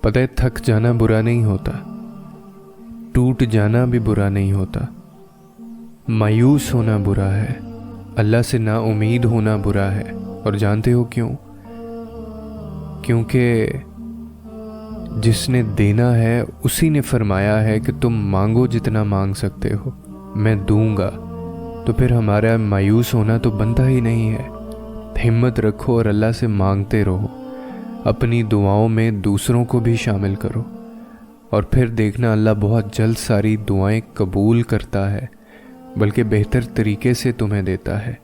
पता है, थक जाना बुरा नहीं होता, टूट जाना भी बुरा नहीं होता, मायूस होना बुरा है, अल्लाह से ना उम्मीद होना बुरा है। और जानते हो क्यों? क्योंकि जिसने देना है उसी ने फरमाया है कि तुम मांगो जितना मांग सकते हो, मैं दूंगा। तो फिर हमारा मायूस होना तो बनता ही नहीं है। हिम्मत रखो और अल्लाह से मांगते रहो। अपनी दुआओं में दूसरों को भी शामिल करो और फिर देखना अल्लाह बहुत जल्द सारी दुआएं कबूल करता है, बल्कि बेहतर तरीके से तुम्हें देता है।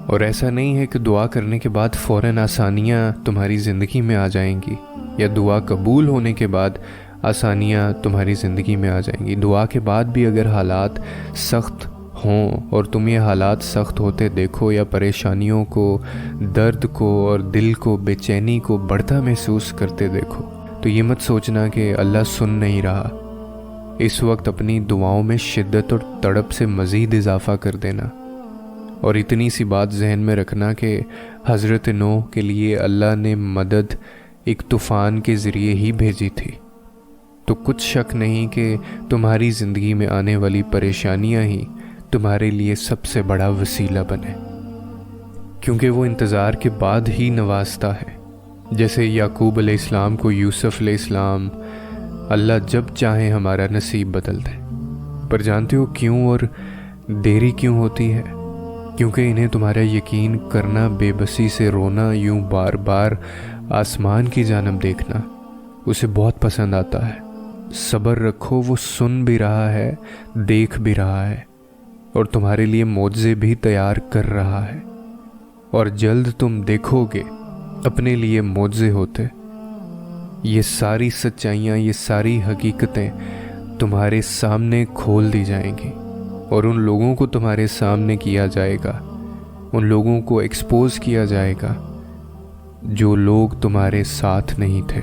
और ऐसा नहीं है कि दुआ करने के बाद फ़ौरन आसानियाँ तुम्हारी ज़िंदगी में आ जाएंगी, या दुआ कबूल होने के बाद आसानियाँ तुम्हारी ज़िंदगी में आ जाएंगी। दुआ के बाद भी अगर हालात सख्त हों और तुम ये हालात सख्त होते देखो, या परेशानियों को, दर्द को और दिल को, बेचैनी को बढ़ता महसूस करते देखो, तो ये मत सोचना कि अल्लाह सुन नहीं रहा। इस वक्त अपनी दुआओं में शिद्दत और तड़प से मज़ीद इजाफ़ा कर देना। और इतनी सी बात जहन में रखना कि हज़रत नूह के लिए अल्लाह ने मदद एक तूफ़ान के ज़रिए ही भेजी थी। तो कुछ शक नहीं कि तुम्हारी ज़िंदगी में आने वाली परेशानियां ही तुम्हारे लिए सबसे बड़ा वसीला बने, क्योंकि वो इंतज़ार के बाद ही नवाजता है। जैसे याकूब अलैहिस्सलाम को यूसुफ अलैहिस्सलाम अल्लाह जब चाहे हमारा नसीब बदल दे। पर जानते हो क्यों और देरी क्यों होती है? क्योंकि इन्हें तुम्हारा यकीन करना, बेबसी से रोना, यूं बार बार आसमान की जानब देखना उसे बहुत पसंद आता है। सब्र रखो, वो सुन भी रहा है, देख भी रहा है और तुम्हारे लिए मौजज़े भी तैयार कर रहा है। और जल्द तुम देखोगे अपने लिए मौजज़े होते। ये सारी सच्चाइयाँ, ये सारी हकीकतें तुम्हारे सामने खोल दी जाएंगी और उन लोगों को तुम्हारे सामने किया जाएगा, उन लोगों को एक्सपोज किया जाएगा जो लोग तुम्हारे साथ नहीं थे।